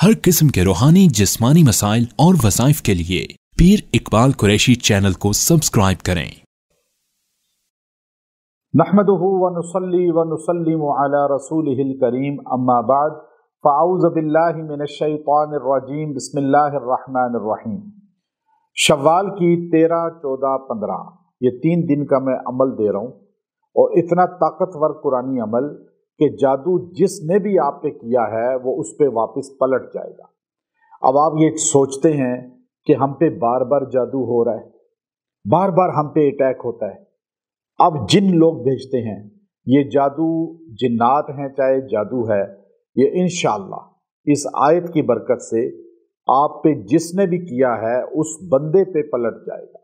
हर किस्म के रूहानी जिस्मानी मसाइल और वज़ाइफ के लिए पीर इकबाल कुरैशी चैनल को सब्सक्राइब करें। नहमदुहु व नुसल्ली व नुसल्लिमु अला रसूलिहिल करीम, अम्मा बाद, फ़अऊज़ु बिल्लाहि मिनश शैतानिर रजीम, बिस्मिल्लाहिर रहमानिर रहीम। शव्वाल की 13, 14, 15 ये 3 दिन का मैं अमल दे रहा हूँ, और इतना ताकतवर कुरानी अमल कि जादू जिसने भी आप पे किया है वो उस पे वापस पलट जाएगा। अब आप ये सोचते हैं कि हम पे बार बार जादू हो रहा है, बार बार हम पे अटैक होता है। अब जिन लोग भेजते हैं ये जादू जिन्नात हैं चाहे जादू है, ये इंशाअल्लाह इस आयत की बरकत से आप पे जिसने भी किया है उस बंदे पे पलट जाएगा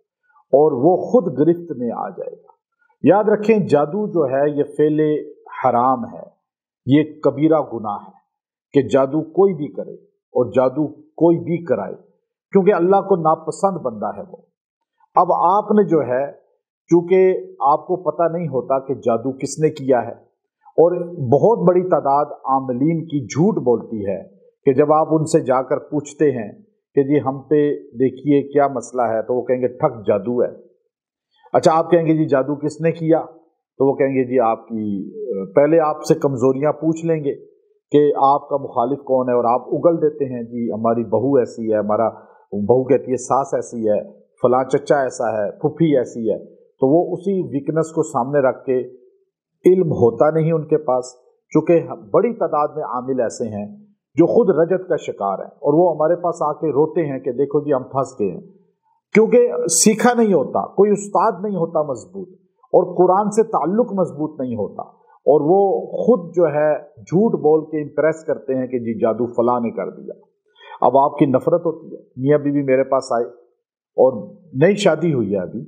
और वो खुद गिरफ्त में आ जाएगा। याद रखें, जादू जो है ये फेले हराम है, ये कबीरा गुनाह है कि जादू कोई भी करे और जादू कोई भी कराए, क्योंकि अल्लाह को नापसंद बंदा है वो। अब आपने जो है, चूंकि आपको पता नहीं होता कि जादू किसने किया है, और बहुत बड़ी तादाद आमलीन की झूठ बोलती है कि जब आप उनसे जाकर पूछते हैं कि जी हम पे देखिए क्या मसला है, तो वो कहेंगे ठग जादू है। अच्छा, आप कहेंगे जी जादू किसने किया, तो वो कहेंगे जी आपकी, पहले आपसे कमज़ोरियाँ पूछ लेंगे कि आपका मुखालिफ कौन है, और आप उगल देते हैं जी हमारी बहू ऐसी है, हमारा बहू कहती है सास ऐसी है, फलां चचा ऐसा है, फुफी ऐसी है। तो वो उसी वीकनेस को सामने रख के, इल्म होता नहीं उनके पास, चूँकि बड़ी तादाद में आमिल ऐसे हैं जो खुद रजत का शिकार है, और वो हमारे पास आके रोते हैं कि देखो जी हम फंस गए हैं, क्योंकि सीखा नहीं होता, कोई उस्ताद नहीं होता मजबूत, और कुरान से ताल्लुक मजबूत नहीं होता, और वो खुद जो है झूठ बोल के इम्प्रेस करते हैं कि जी जादू फलां ने कर दिया। अब आपकी नफरत होती है। मियाँ बीवी मेरे पास आए और नई शादी हुई है, अभी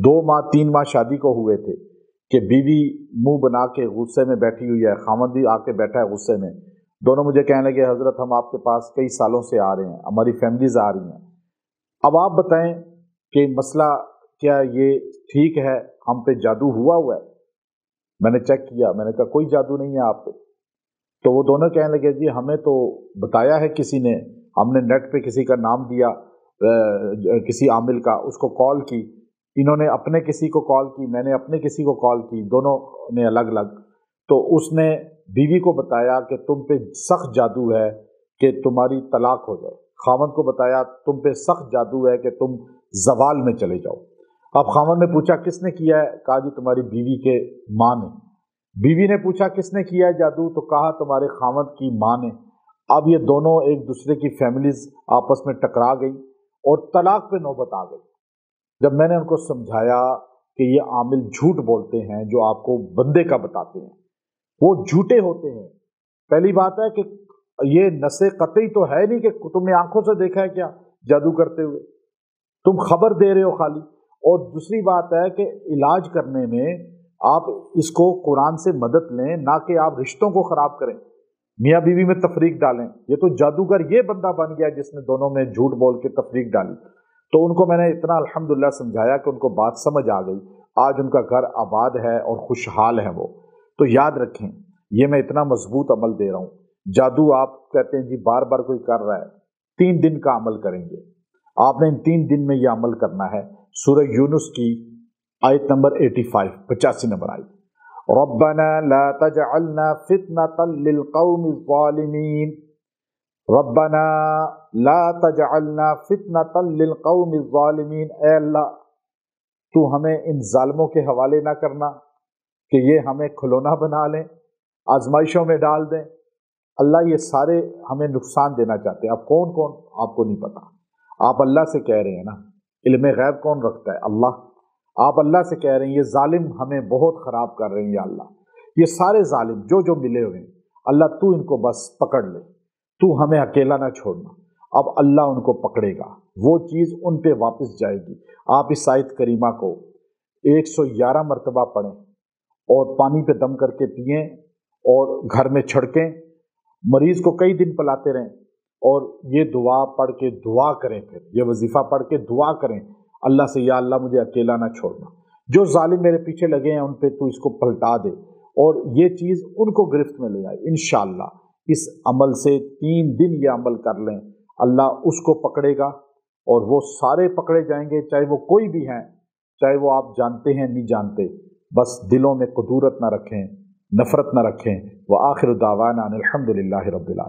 2 माह 3 माह शादी को हुए थे कि बीवी मुंह बना के गुस्से में बैठी हुई है, खामद भी आके बैठा है गुस्से में। दोनों मुझे कहने लगे हजरत हम आपके पास कई सालों से आ रहे हैं, हमारी फैमिलीज आ रही हैं, अब आप बताएं कि मसला क्या, ये ठीक है, हम पे जादू हुआ है। मैंने चेक किया, मैंने कहा कोई जादू नहीं है आप पे। तो वो दोनों कहने लगे जी हमें तो बताया है किसी ने, हमने नेट पे किसी का नाम दिया, किसी आमिल का, उसको कॉल की, इन्होंने अपने किसी को कॉल की, मैंने अपने किसी को कॉल की, दोनों ने अलग अलग। तो उसने बीवी को बताया कि तुम पे सख्त जादू है कि तुम्हारी तलाक हो जाए, खामद को बताया तुम पे सख्त जादू है कि तुम जवाल में चले जाओ। अब खामद ने पूछा किसने किया है, कहा जी तुम्हारी बीवी के माँ ने। बीवी ने पूछा किसने किया है जादू, तो कहा तुम्हारे खामद की माँ ने। अब ये दोनों एक दूसरे की फैमिलीज आपस में टकरा गई और तलाक पे नौबत आ गई। जब मैंने उनको समझाया कि ये आमिल झूठ बोलते हैं, जो आपको बंदे का बताते हैं वो झूठे होते हैं। पहली बात है कि ये नसे कतई तो है नहीं कि तुमने आंखों से देखा है क्या जादू करते हुए, तुम खबर दे रहे हो खाली। और दूसरी बात है कि इलाज करने में आप इसको कुरान से मदद लें, ना कि आप रिश्तों को खराब करें, मियाँ बीवी में तफरीक डालें। ये तो जादूगर ये बंदा बन गया जिसने दोनों में झूठ बोल के तफरीक डाली। तो उनको मैंने इतना अल्हम्दुलिल्लाह समझाया कि उनको बात समझ आ गई। आज उनका घर आबाद है और खुशहाल है वो। तो याद रखें, ये मैं इतना मजबूत अमल दे रहा हूँ। जादू आप कहते हैं जी बार बार कोई कर रहा है, 3 दिन का अमल करेंगे आपने, इन 3 दिन में ये अमल करना है। सूरह यूनुस की आयत नंबर 85 नंबर आयत, रब्बना ला तजअलना फितनतल लिल कौमिज़ ज़ालिमीन, रब्बना ला तजअलना फितनतल लिल कौमिज़ ज़ालिमीन। ऐ अल्लाह, तू हमें इन जालिमों के हवाले ना करना कि ये हमें खिलौना बना लें, आजमाइशों में डाल दें। अल्लाह ये सारे हमें नुकसान देना चाहते हैं। अब कौन कौन आपको नहीं पता, आप अल्लाह से कह रहे हैं ना, इल्मे गैब कौन रखता है? अल्लाह। आप अल्लाह से कह रहे हैं ये जालिम हमें बहुत ख़राब कर रहे हैं, या अल्लाह ये सारे जालिम जो मिले हुए हैं, अल्लाह तू इनको बस पकड़ ले, तू हमें अकेला ना छोड़ना। अब अल्लाह उनको पकड़ेगा, वो चीज़ उन पे वापस जाएगी। आप इस आयत करीमा को 111 मरतबा पढ़ें और पानी पे दम करके पिएं और घर में छिड़कें, मरीज़ को कई दिन पिलाते रहें, और ये दुआ पढ़ के दुआ करें, फिर ये वजीफ़ा पढ़ के दुआ करें अल्लाह से, या अल्लाह मुझे अकेला ना छोड़ना, जो जालिम मेरे पीछे लगे हैं उन पे तू इसको पलटा दे और ये चीज़ उनको गिरफ्त में ले आए। इंशाअल्लाह اس عمل سے 3 دن یہ عمل کر لیں، اللہ اس کو پکڑے گا اور وہ سارے پکڑے جائیں گے، چاہے وہ کوئی بھی ہیں، چاہے وہ آپ جانتے ہیں نہیں جانتے، بس دلوں میں قدورت نہ رکھیں، نفرت نہ رکھیں۔ وآخر دعوانا ان الحمد للہ رب العالمین۔